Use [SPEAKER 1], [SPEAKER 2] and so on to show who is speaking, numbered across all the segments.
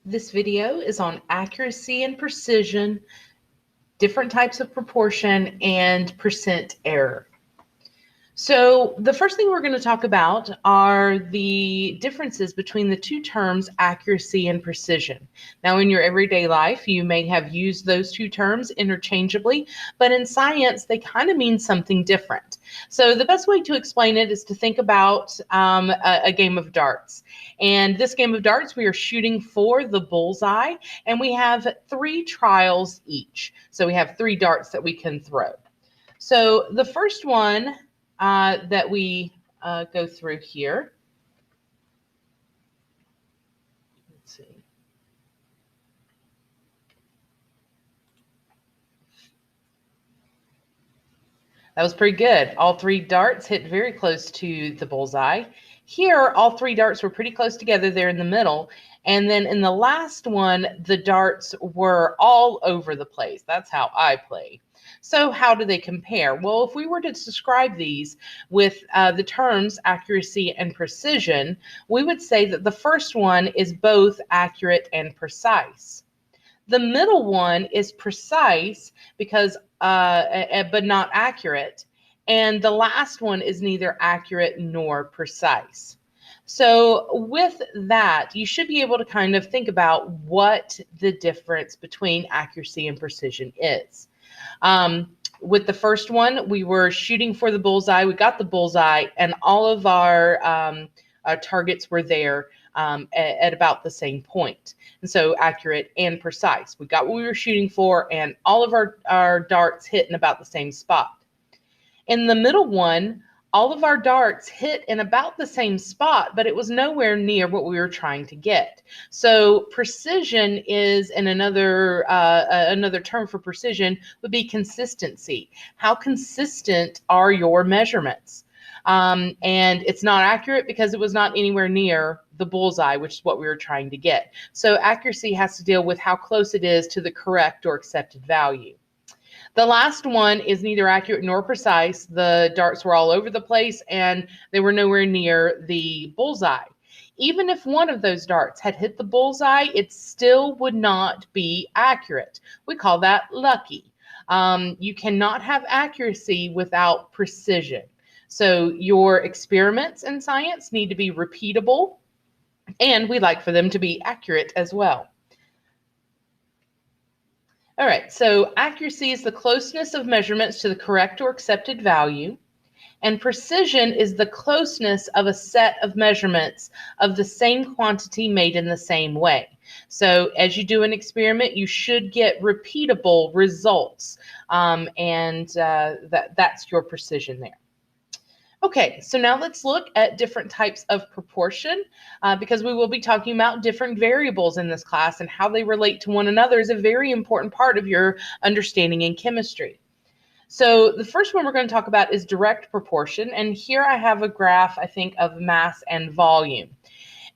[SPEAKER 1] This video is on accuracy and precision, different types of proportion, and percent error. So the first thing we're going to talk about are the differences between the two terms accuracy and precision. Now, in your everyday life, you may have used those two terms interchangeably, but in science, they kind of mean something different. So the best way to explain it is to think about a game of darts. And this game of darts, we are shooting for the bullseye, and we have 3 trials each. So we have 3 darts that we can throw. So the first one that we go through here. Let's see. That was pretty good. All 3 darts hit very close to the bullseye. Here, all 3 darts were pretty close together there in the middle. And then in the last one, the darts were all over the place. That's how I play. So how do they compare? Well, if we were to describe these with the terms accuracy and precision, we would say that the first one is both accurate and precise. The middle one is precise because, but not accurate. And the last one is neither accurate nor precise. So with that, you should be able to kind of think about what the difference between accuracy and precision is. With the first one, we were shooting for the bullseye. We got the bullseye, and all of our targets were there at about the same point. And so accurate and precise. We got what we were shooting for, and all of our darts hit in about the same spot. In the middle one, all of our darts hit in about the same spot, but it was nowhere near what we were trying to get. So precision is, in another term for precision would be consistency. How consistent are your measurements? And it's not accurate because it was not anywhere near the bullseye, which is what we were trying to get. So accuracy has to deal with how close it is to the correct or accepted value. The last one is neither accurate nor precise. The darts were all over the place and they were nowhere near the bullseye. Even if one of those darts had hit the bullseye, it still would not be accurate. We call that lucky. You cannot have accuracy without precision. So your experiments in science need to be repeatable, and we like for them to be accurate as well. All right, so accuracy is the closeness of measurements to the correct or accepted value, and precision is the closeness of a set of measurements of the same quantity made in the same way. So as you do an experiment, you should get repeatable results, and that's your precision there. Okay, so now let's look at different types of proportion because we will be talking about different variables in this class, and how they relate to one another is a very important part of your understanding in chemistry. So the first one we're going to talk about is direct proportion, and here I have a graph, I think, of mass and volume.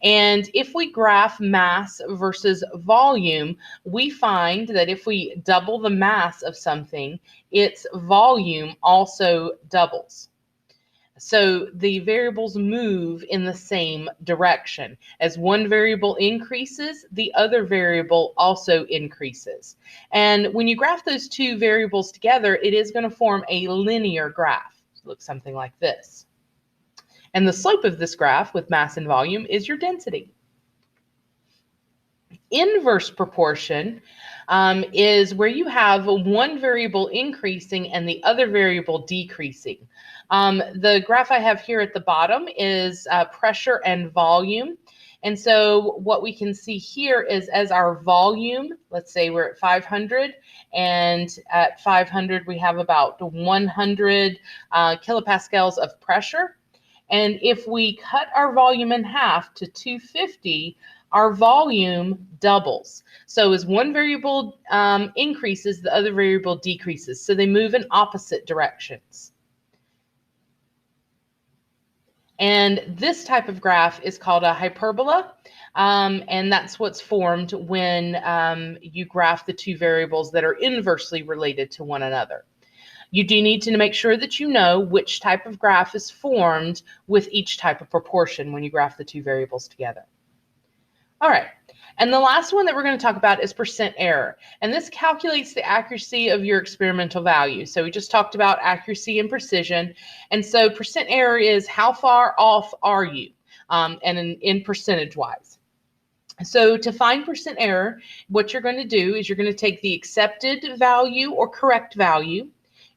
[SPEAKER 1] And if we graph mass versus volume, we find that if we double the mass of something, its volume also doubles. So the variables move in the same direction. As one variable increases, the other variable also increases. And when you graph those two variables together, it is going to form a linear graph. It looks something like this. And the slope of this graph with mass and volume is your density. Inverse proportion is where you have one variable increasing and the other variable decreasing. The graph I have here at the bottom is pressure and volume. And so what we can see here is as our volume, let's say we're at 500, and at 500 we have about 100 kilopascals of pressure. And if we cut our volume in half to 250, our volume doubles. So as one variable increases, the other variable decreases. So they move in opposite directions. And this type of graph is called a hyperbola. And that's what's formed when you graph the two variables that are inversely related to one another. You do need to make sure that you know which type of graph is formed with each type of proportion when you graph the two variables together. All right, And the last one that we're going to talk about is percent error. And this calculates the accuracy of your experimental value. So we just talked about accuracy and precision. And so percent error is how far off are you, and in percentage wise. So to find percent error, what you're going to do is you're going to take the accepted value or correct value.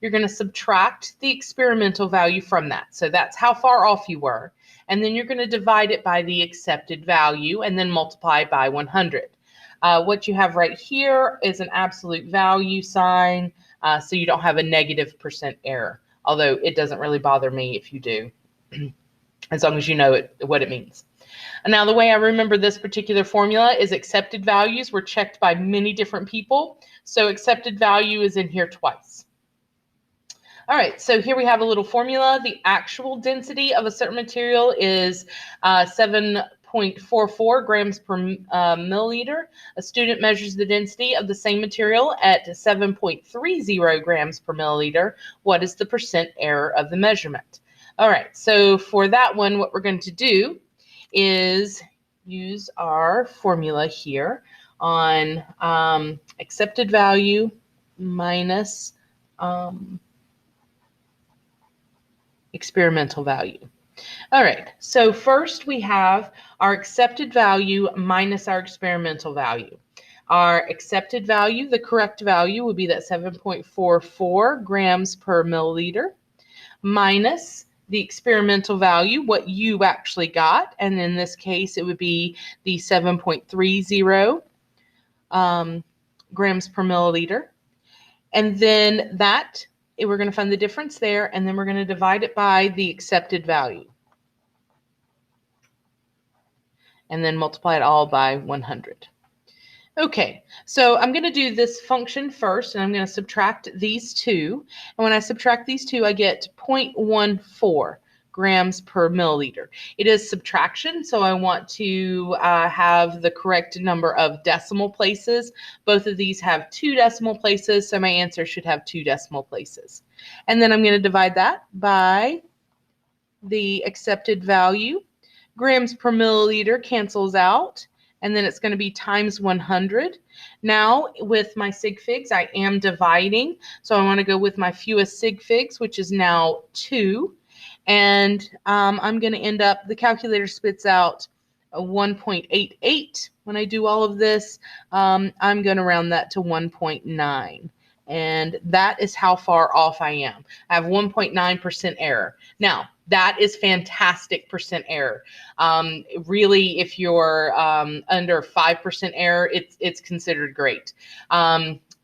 [SPEAKER 1] You're going to subtract the experimental value from that. So that's how far off you were. And then you're going to divide it by the accepted value and then multiply by 100. What you have right here is an absolute value sign, so you don't have a negative percent error, although it doesn't really bother me if you do, as long as you know what it means. And now the way I remember this particular formula is accepted values were checked by many different people, so accepted value is in here twice. All right, so here we have a little formula. The actual density of a certain material is 7.44 grams per milliliter. A student measures the density of the same material at 7.30 grams per milliliter. What is the percent error of the measurement? All right, so for that one, what we're going to do is use our formula here on accepted value minus experimental value. All right, so first we have our accepted value minus our experimental value. Our accepted value, the correct value, would be that 7.44 grams per milliliter minus the experimental value, what you actually got, and in this case it would be the 7.30 grams per milliliter. And then that, we're going to find the difference there, and then we're going to divide it by the accepted value. And then multiply it all by 100. Okay, so I'm going to do this function first, and I'm going to subtract these two. And when I subtract these two, I get 0.14 grams per milliliter. It is subtraction, so I want to have the correct number of decimal places. Both of these have 2 decimal places, so my answer should have 2 decimal places. And then I'm going to divide that by the accepted value. Grams per milliliter cancels out, and then it's going to be times 100. Now, with my sig figs, I am dividing, so I want to go with my fewest sig figs, which is now 2. And I'm going to end up, the calculator spits out a 1.88. When I do all of this, I'm going to round that to 1.9. And that is how far off I am. I have 1.9% error. Now, that is fantastic percent error. Really, if you're under 5% error, it's considered great.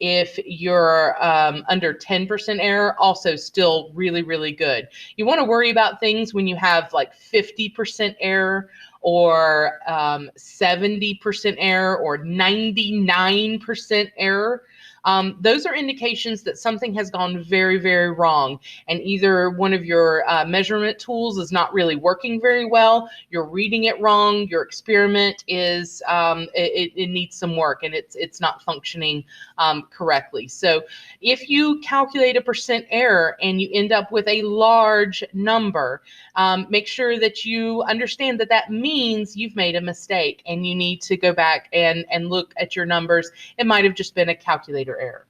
[SPEAKER 1] If you're under 10% error, also still really, really good. You want to worry about things when you have like 50% error or 70% error or 99% error. Those are indications that something has gone very, very wrong, and either one of your measurement tools is not really working very well, you're reading it wrong, your experiment is it needs some work, and it's not functioning correctly. So if you calculate a percent error and you end up with a large number, make sure that you understand that that means you've made a mistake and you need to go back and look at your numbers. It might have just been a calculator error.